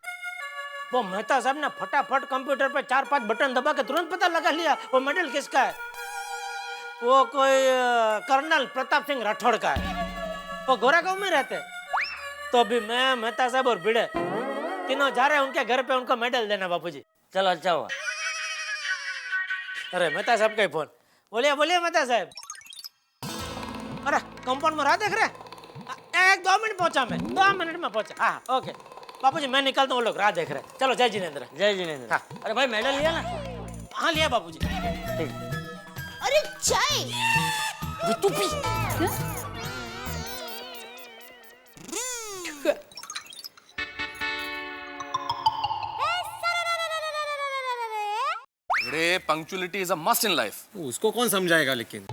वो मेहता साहब ने फटाफट कंप्यूटर पे 4-5 बटन दबा के तुरंत पता लगा लिया वो मेडल किसका है। वो कोई कर्नल प्रताप सिंह राठौड़ का है, वो गोरेगांव में रहते। तो अभी मैं, मेहता साहब और भिड़े तीनों जा रहे हैं उनके घर पे उनको मेडल देना बापूजी। चलो अच्छा हुआ। अरे मेहता साहब का ही फोन। बोलिए बोलिए मेहता साहब। अरे कंपाउंड में रहा देख रहे? 1-2 मिनट पहुंचा मैं, 2 मिनट में पहुंचा। हाँ ओके बापूजी मैं निकलता हूँ, वो लोग राह देख रहे। चलो जय जिनेंद्र। जय जिनेंद्र। हाँ। अरे भाई मेडल लिया ना? हाँ लिया बापूजी। ठीक। अरे चाय तू पी। अरे punctuality is a must in life. उसको कौन समझाएगा लेकिन।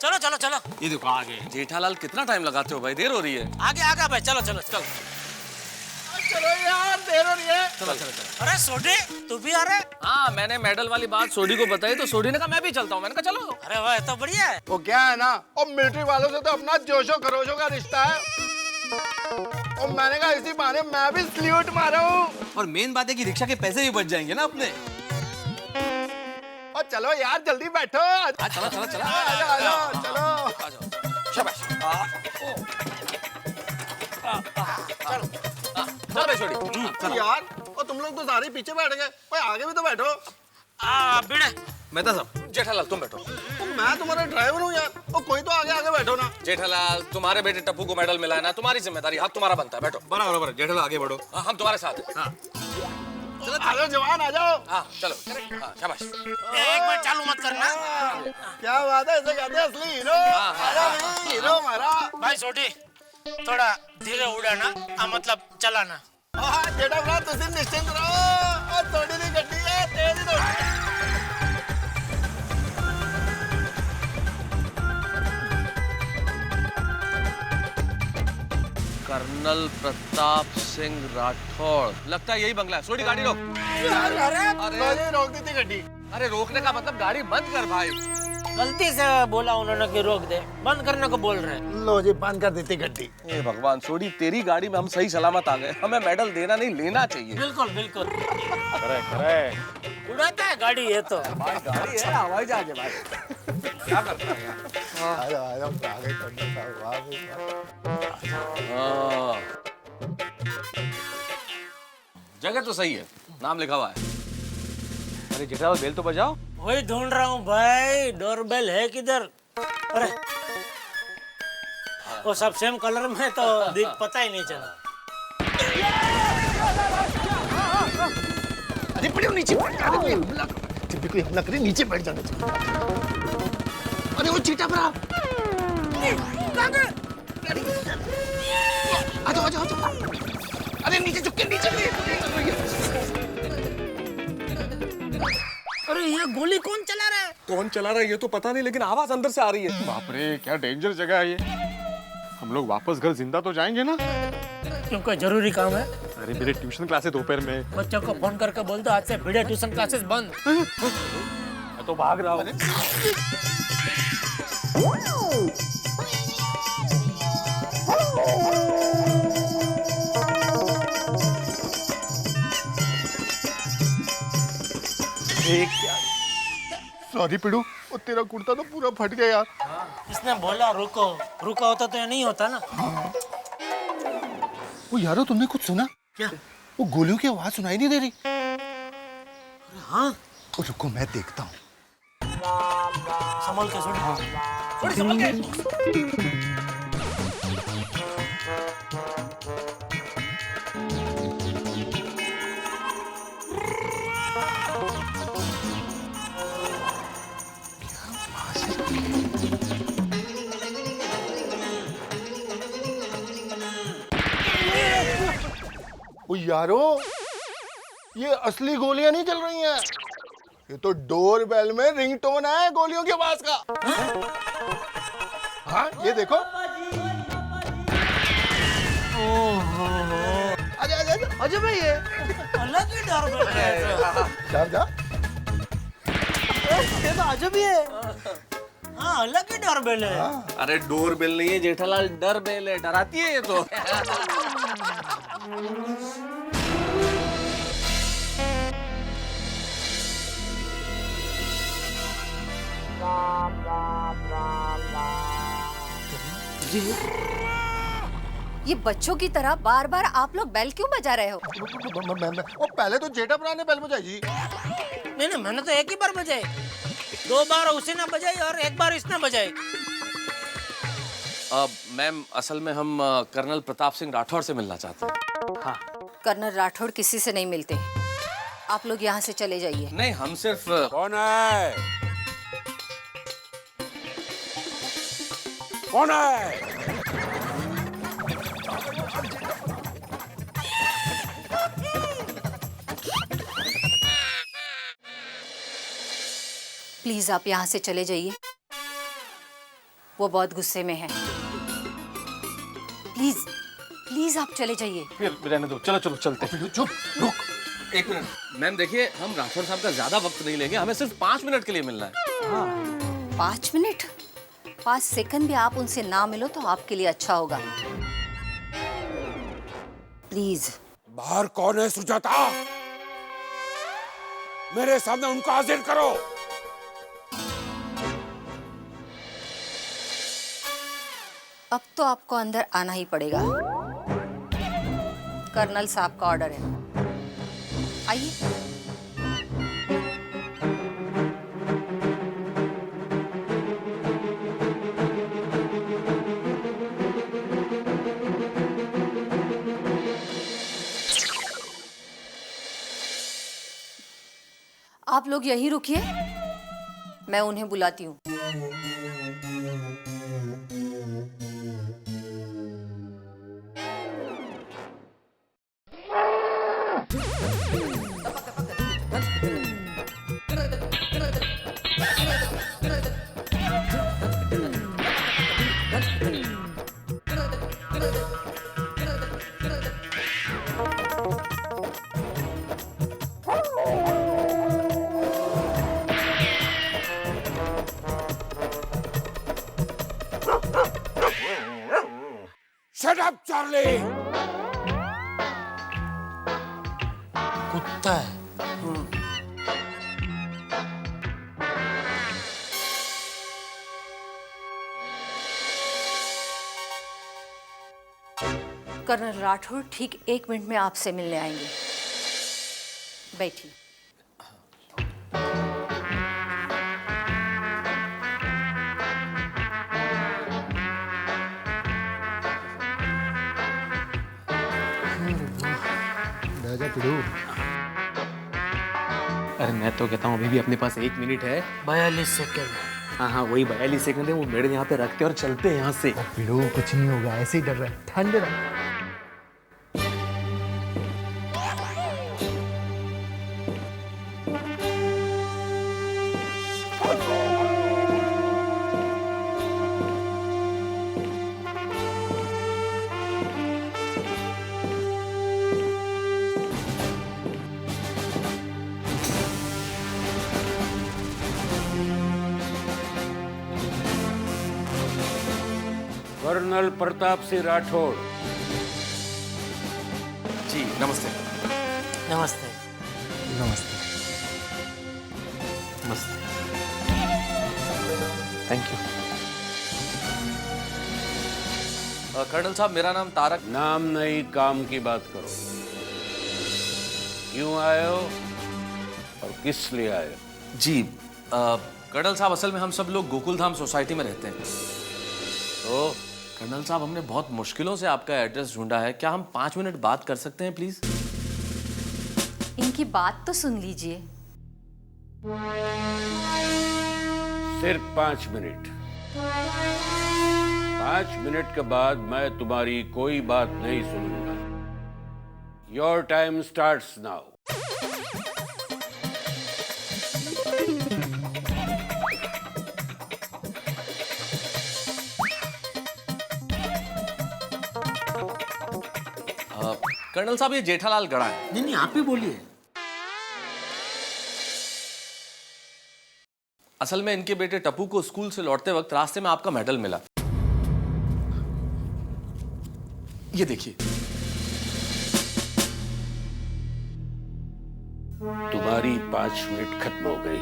चलो चलो चलो। ये देखो आगे। जेठालाल कितना टाइम लगाते हो भाई, देर हो रही है। आगे आगे भाई, चलो चलो चलो। चलो यार, देर हो रही है। चलो चलो चलो। अरे सोडी तू भी आ रहा है? हाँ मैंने मेडल वाली बात सोडी को बताई तो सोडी ने कहा मैं भी चलता हूँ। मैंने कहा चलो। अरे वाह तो बढ़िया है। वो क्या है ना, और मिलिट्री वालों से तो अपना जोशो खरोशो का रिश्ता है, और मैंने कहा इसी बहाने मैं भी सल्यूट मारा हूँ। और मेन बात है कि रिक्शा के पैसे भी बच जाएंगे ना अपने। और चलो यार जल्दी बैठो। चलो चलो चलो। आ जाओ चलो। शाबाश। चल भाई छोड़ी। यार और तुम लोग तो सारे पीछे बैठ गए, भाई आगे भी तो बैठो। भिड़े। मेहता साहब। जेठालाल तुम बैठो। तो मैं तुम्हारा ड्राइवर हूँ यार, और कोई तो आगे आगे बैठो ना। जेठालाल तुम्हारे बेटे टप्पू को मेडल मिला है ना, तुम्हारी जिम्मेदारी, हक तुम्हारा बनता है। बैठो। बराबर बराबर। जेठालाल आगे बढ़ो। हाँ, हम तुम्हारे साथ हैं। हाँ चलो आ जाओ जवान, आ जाओ। हाँ चलो। हाँ शाबाश। एक मिनट चालू मत करना। क्या बात है, इसे कहते हैं असली हीरो। हीरो हमारा। भाई सोडी थोड़ा धीरे उड़ाना, मतलब चलाना। जेठा भरा तुम निश्चिंत रहो, और थोड़ी सी गड्डी है, तेज ही दौड़ती है। कर्नल प्रताप सिंह राठौड़, लगता है यही बंगला है। सोडी गाड़ी रोक। अरे रोक दी थी गड्डी। अरे रोकने का मतलब गाड़ी बंद कर भाई। गलती से बोला उन्होंने कि रोक दे, बंद करने को बोल रहे हैं। लो जी बंद कर देती गड्डी। हे भगवान सोडी, तेरी गाड़ी में हम सही सलामत आ गए। हमें मेडल देना नहीं लेना चाहिए। बिल्कुल बिल्कुल। करे उड़ाता है गाड़ी ये तो। भाई गाड़ी है, हवाई जहाज है भाई। क्या करता है यार? आ जाओ आगे करना था। वाह हाँ। जगह तो सही है, नाम लिखा हुआ है। अरे जेठालाल बेल तो बजाओ। वही ढूंढ रहा हूँ भाई, डोरबेल है किधर? अरे वो सब सेम कलर में तो पता ही नहीं चला। अरे पड़ो नीचे बैठ जा। जब भी कोई हमला करे नीचे बैठ जाना चाहिए। अरे वो चीटा भरा। आ जाओ आ जाओ आ जाओ। अरे नीचे झुक के नीचे। अरे ये गोली कौन चला रहा है? कौन चला रहा है ये तो पता नहीं, लेकिन आवाज अंदर से आ रही है। बाप रे क्या डेंजर जगह है ये। हम लोग वापस घर जिंदा तो जाएंगे ना? क्यों, कोई जरूरी काम है? अरे मेरे ट्यूशन क्लासेस दोपहर में। बच्चों को फोन करके बोल दो आज से भिड़े ट्यूशन क्लासेस बंद। मैं तो भाग रहा हूँ। सॉरी पिड़ू, वो तेरा कुर्ता तो पूरा फट गया यार। इसने बोला रुको, रुका होता तो ये नहीं होता ना। वो यारो तुमने कुछ सुना क्या? वो गोलियों की आवाज सुनाई नहीं दे रही। हाँ वो रुको मैं देखता हूँ। संभल के थोड़ी संभल के। वो यारो ये असली गोलियां नहीं चल रही हैं, ये तो डोर बेल में रिंगटोन है गोलियों की आवाज का। हाँ ये देखो। आजा आजा आजा भाई, ये अलग ही डोरबेल है। जा जा। ये तो अजब ही है। हाँ अलग ही डोरबेल है। अरे डोर बेल नहीं है जेठालाल, डर बेल है, डराती है ये तो। ये बच्चों की तरह बार बार आप लोग बेल क्यों बजा रहे हो? और पहले तो जेठा भरा ने बेल बजाई जी। नहीं, मैंने तो एक ही बार बजाई, 2 बार उसी ने बजाई और 1 बार इसने बजाई। मैम, असल में हम कर्नल प्रताप सिंह राठौर से मिलना चाहते हैं। हाँ। कर्नल राठौड़ किसी से नहीं मिलते, आप लोग यहाँ से चले जाइए। नहीं, हम सिर्फ। कौन है? कौन है? प्लीज आप यहाँ से चले जाइए, वो बहुत गुस्से में है। प्लीज प्लीज आप चले जाइए। फिर रहने दो, चलो चलो चलते हैं। चुप, रुक। 1 मिनट मैम, देखिए हम राठौर साहब का ज्यादा वक्त नहीं लेंगे, हमें सिर्फ 5 मिनट के लिए मिलना है। 5 मिनट? 5 सेकंड भी आप उनसे ना मिलो तो आपके लिए अच्छा होगा। प्लीज। बाहर कौन है सुजाता? मेरे सामने उनको हाजिर करो। अब तो आपको अंदर आना ही पड़ेगा, कर्नल साहब का ऑर्डर है। आइए। आप लोग यहीं रुकिए, मैं उन्हें बुलाती हूँ। Shut up, Charlie! कुत्ता है। कर्नल राठौड़ ठीक 1 मिनट में आपसे मिलने आएंगे, बैठिए। अरे मैं तो कहता हूँ अभी भी अपने पास 1 मिनट है। 42 सेकंड। हाँ हाँ, वही 42 सेकंड है। वो मेडल यहाँ पे रखते हैं और चलते हैं यहाँ से। भिड़ो, कुछ नहीं होगा, ऐसे ही डर रहा है, ठंड रहा। कर्नल प्रताप सिंह राठौड़। जी नमस्ते। नमस्ते। नमस्ते। नमस्ते। Thank you. कर्नल साहब, मेरा नाम तारक। नाम नहीं, काम की बात करो। क्यों आए हो और किस लिए आए हो? जी कर्नल साहब, असल में हम सब लोग गोकुल धाम सोसाइटी में रहते हैं। तो कर्नल साहब, हमने बहुत मुश्किलों से आपका एड्रेस ढूंढा है, क्या हम 5 मिनट बात कर सकते हैं प्लीज? इनकी बात तो सुन लीजिए। सिर्फ 5 मिनट। 5 मिनट के बाद मैं तुम्हारी कोई बात नहीं सुनूंगा। Your time starts now. Colonel साहब, ये जेठालाल गड़ा है। नहीं, आप ही बोलिए। असल में इनके बेटे टप्पू को स्कूल से लौटते वक्त रास्ते में आपका मेडल मिला। ये देखिए। तुम्हारी 5 मिनट खत्म हो गई।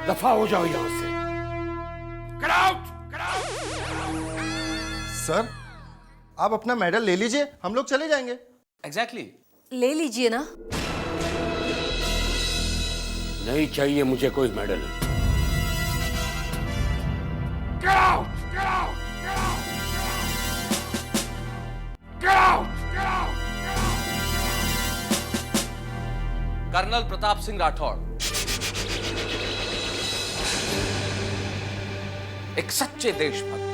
दफा हो जाओ यहां से। Get out! Get out! Sir आप अपना मेडल ले लीजिए, हम लोग चले जाएंगे। एग्जैक्टली ले लीजिए ना। नहीं चाहिए मुझे कोई मेडल। कर्नल प्रताप सिंह राठौड़ एक सच्चे देशभक्त,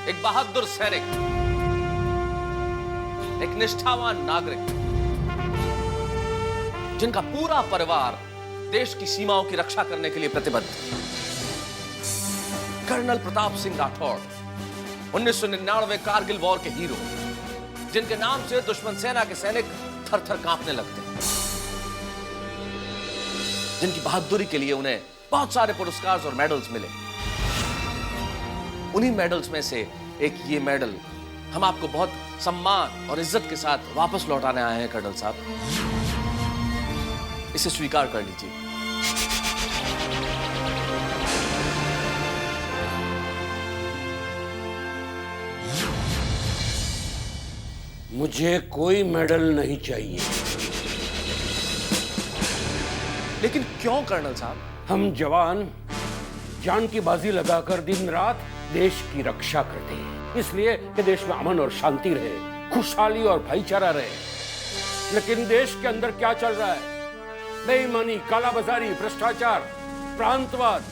एक बहादुर सैनिक, एक निष्ठावान नागरिक, जिनका पूरा परिवार देश की सीमाओं की रक्षा करने के लिए प्रतिबद्ध है। कर्नल प्रताप सिंह राठौड़ 1999 कारगिल वॉर के हीरो, जिनके नाम से दुश्मन सेना के सैनिक थर थर कांपने लगते हैं, जिनकी बहादुरी के लिए उन्हें बहुत सारे पुरस्कार और मेडल्स मिले। उन्हीं मेडल्स में से एक ये मेडल हम आपको बहुत सम्मान और इज्जत के साथ वापस लौटाने आए हैं कर्नल साहब। इसे स्वीकार कर लीजिए। मुझे कोई मेडल नहीं चाहिए। लेकिन क्यों कर्नल साहब? हम जवान जान की बाजी लगाकर दिन रात देश की रक्षा करते हैं, इसलिए कि देश में अमन और शांति रहे, खुशहाली और भाईचारा रहे। लेकिन देश के अंदर क्या चल रहा है? बेईमानी, कालाबाजारी, भ्रष्टाचार, प्रांतवाद।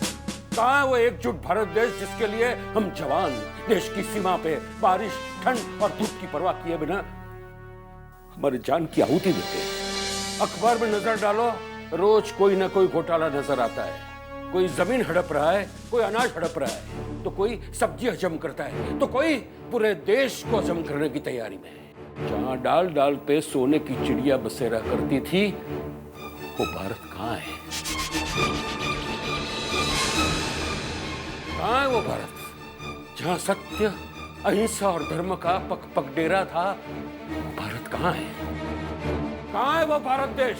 कहाँ है वो एकजुट भारत देश जिसके लिए हम जवान देश की सीमा पे बारिश, ठंड और धूप की परवाह किए बिना हमारी जान की आहुति देते हैं। अखबार में नजर डालो, रोज कोई ना कोई घोटाला नजर आता है। कोई जमीन हड़प रहा है, कोई अनाज हड़प रहा है, तो कोई सब्जी हजम करता है, तो कोई पूरे देश को हजम करने की तैयारी में है। जहां डाल डाल पे सोने की चिड़िया बसेरा करती थी, वो भारत कहाँ है? कहाँ है वो भारत जहां सत्य, अहिंसा और धर्म का पग पग डेरा था? वो भारत कहाँ है? कहाँ है वो भारत देश?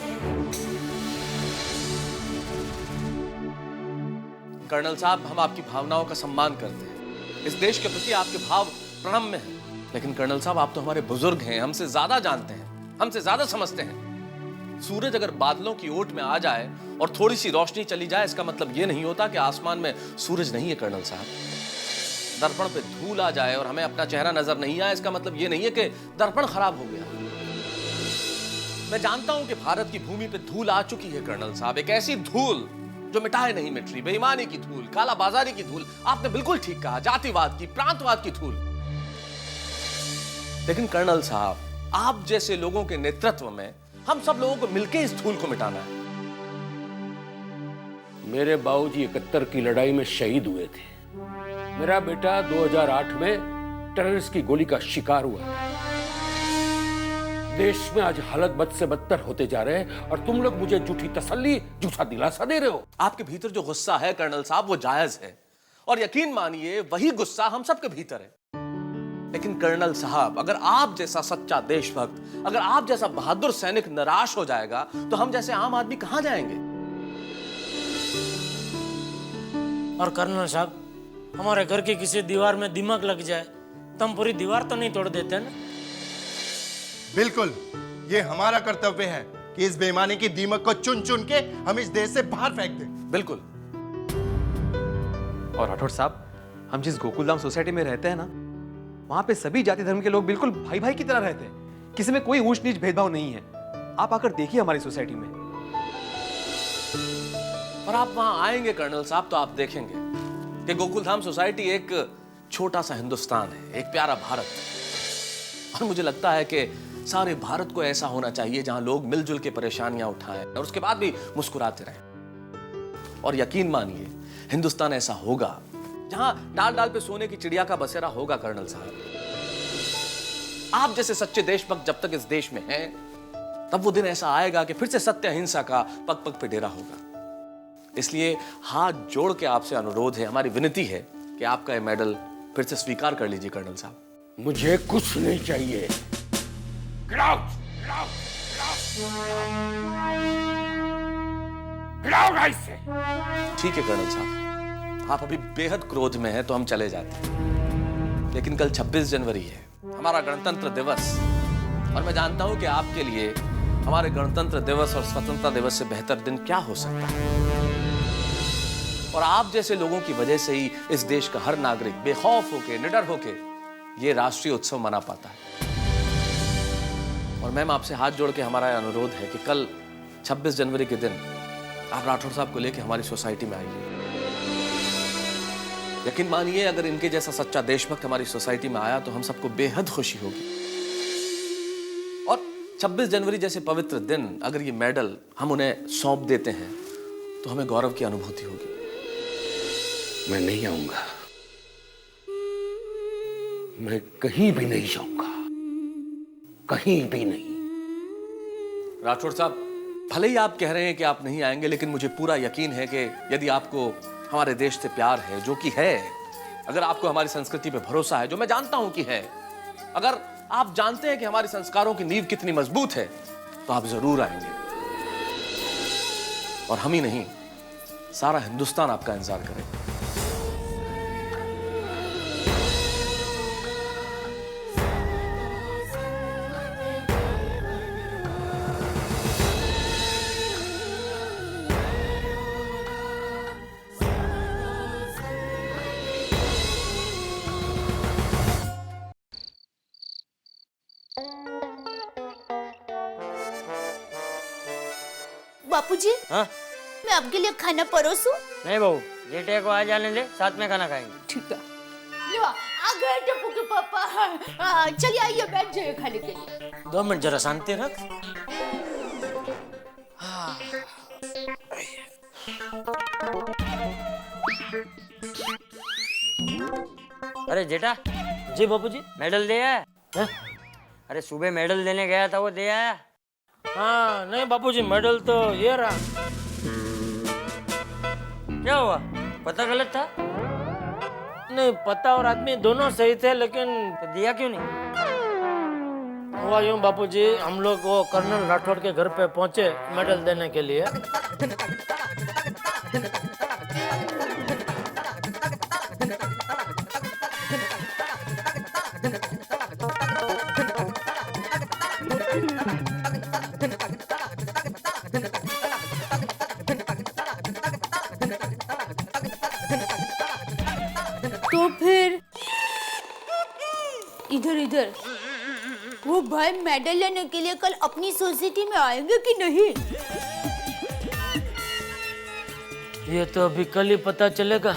कर्नल साहब, हम आपकी भावनाओं का सम्मान करते हैं। इस देश के प्रति आपके भाव प्रणम्य हैं। लेकिन कर्नल साहब, आप तो हमारे बुजुर्ग हैं, हमसे ज्यादा जानते हैं, हमसे ज्यादा समझते हैं। सूरज अगर बादलों की ओट में आ जाए और थोड़ी सी रोशनी चली जाए, इसका मतलब यह नहीं होता कि आसमान में सूरज नहीं है। कर्नल साहब, दर्पण पे धूल आ जाए और हमें अपना चेहरा नजर नहीं आए, इसका मतलब यह नहीं है कि दर्पण खराब हो गया। मैं जानता हूं कि भारत की भूमि पे धूल आ चुकी है कर्नल साहब, एक ऐसी धूल जो मिटाए नहीं मिट रही, बेईमानी की धूल, कालाबाजारी की धूल, आपने बिल्कुल ठीक कहा, जातिवाद की, प्रांतवाद की धूल। लेकिन कर्नल साहब, आप जैसे लोगों के नेतृत्व में हम सब लोगों को मिलकर इस धूल को मिटाना है। मेरे बाबूजी 71 की लड़ाई में शहीद हुए थे। मेरा बेटा 2008 में टेररिस्ट की गोली का शिकार हुआ था। देश में आज हालत बद से बदतर होते जा रहे हैं और तुम लोग मुझे झूठी तसल्ली, झूठा दिलासा दे रहे हो। आपके भीतर जो गुस्सा है कर्नल साहब, वो जायज है, और यकीन मानिए वही गुस्सा हम सबके भीतर है। लेकिन कर्नल साहब, अगर आप जैसा सच्चा देशभक्त, अगर आप जैसा बहादुर सैनिक निराश हो जाएगा, तो हम जैसे आम आदमी कहां जाएंगे? और कर्नल साहब, हमारे घर की किसी दीवार में दिमाग लग जाए तो हम पूरी दीवार तो नहीं तोड़ देते ना? बिल्कुल, ये हमारा कर्तव्य है कि इस बेईमानी की दीमक को चुन चुन के हम इस देश से बाहर फेंक दें। बिल्कुल। और राठौड़ साहब, हम जिस गोकुलधाम सोसाइटी में रहते हैं ना, वहां पे सभी जाति धर्म के लोग बिल्कुल भाई भाई की तरह रहते हैं। किसी में कोई ऊंच नीच भेदभाव नहीं है। आप आकर देखिए हमारी सोसाइटी में। और आप वहां आएंगे कर्नल साहब, तो आप देखेंगे कि गोकुलधाम सोसाइटी एक छोटा सा हिंदुस्तान है, एक प्यारा भारत। और मुझे लगता है कि सारे भारत को ऐसा होना चाहिए जहां लोग मिलजुल के परेशानियां उठाएं और उसके बाद भी मुस्कुराते रहें। और यकीन मानिए, हिंदुस्तान ऐसा होगा जहां डाल डाल पे सोने की चिड़िया का बसेरा होगा। कर्नल साहब, आप जैसे सच्चे देशभक्त जब तक इस देश में हैं, तब वो दिन ऐसा आएगा कि फिर से सत्य अहिंसा का पग पग पे डेरा होगा। इसलिए हाथ जोड़ के आपसे अनुरोध है, हमारी विनती है कि आपका ये मेडल फिर से स्वीकार कर लीजिए कर्नल साहब। मुझे कुछ नहीं चाहिए। गिराओ से। ठीक है कर्नल साहब, आप अभी बेहद क्रोध में हैं, तो हम चले जाते हैं। लेकिन कल 26 जनवरी है, हमारा गणतंत्र दिवस, और मैं जानता हूं कि आपके लिए हमारे गणतंत्र दिवस और स्वतंत्रता दिवस से बेहतर दिन क्या हो सकता है। और आप जैसे लोगों की वजह से ही इस देश का हर नागरिक बेखौफ होके, निडर होके ये राष्ट्रीय उत्सव मना पाता है। और मैम, आपसे हाथ जोड़ के हमारा अनुरोध है कि कल 26 जनवरी के दिन आप राठौर साहब को लेकर हमारी सोसाइटी में आइए। यकीन मानिए, अगर इनके जैसा सच्चा देशभक्त हमारी सोसाइटी में आया तो हम सबको बेहद खुशी होगी। और 26 जनवरी जैसे पवित्र दिन अगर ये मेडल हम उन्हें सौंप देते हैं तो हमें गौरव की अनुभूति होगी। मैं नहीं आऊंगा, मैं कहीं भी नहीं जाऊंगा, कहीं भी नहीं। राठौर साहब, भले ही आप कह रहे हैं कि आप नहीं आएंगे, लेकिन मुझे पूरा यकीन है कि यदि आपको हमारे देश से प्यार है, जो कि है, अगर आपको हमारी संस्कृति पे भरोसा है, जो मैं जानता हूं कि है, अगर आप जानते हैं कि हमारे संस्कारों की नींव कितनी मजबूत है, तो आप जरूर आएंगे। और हम ही नहीं, सारा हिंदुस्तान आपका इंतजार करेगा। बापूजी, हाँ? मैं आपके लिए खाना परोसूं? नहीं बहू, जेठे को आ जाने दे, साथ में खाना खाएंगे। ठीक है। लो, आ गए टप्पू के पापा। चलिए आइए, बैठ जाइए खाने के लिए। 2 मिनट जरा शांति रख। अरे जेठा। जी बापूजी। मेडल दे आया? अरे सुबह मेडल देने गया था, वो दे आया? हाँ नहीं बापूजी, मेडल तो ये रहा। क्या हुआ, पता गलत था? नहीं, पता और आदमी दोनों सही थे, लेकिन तो दिया क्यों नहीं? हुआ यूं बापूजी, हम लोग वो कर्नल राठौड़ के घर पे पहुंचे मेडल देने के लिए। तो फिर इधर वो भाई मेडल लेने के लिए कल अपनी सोसाइटी में आएंगे कि नहीं? ये तो अभी कल ही पता चलेगा।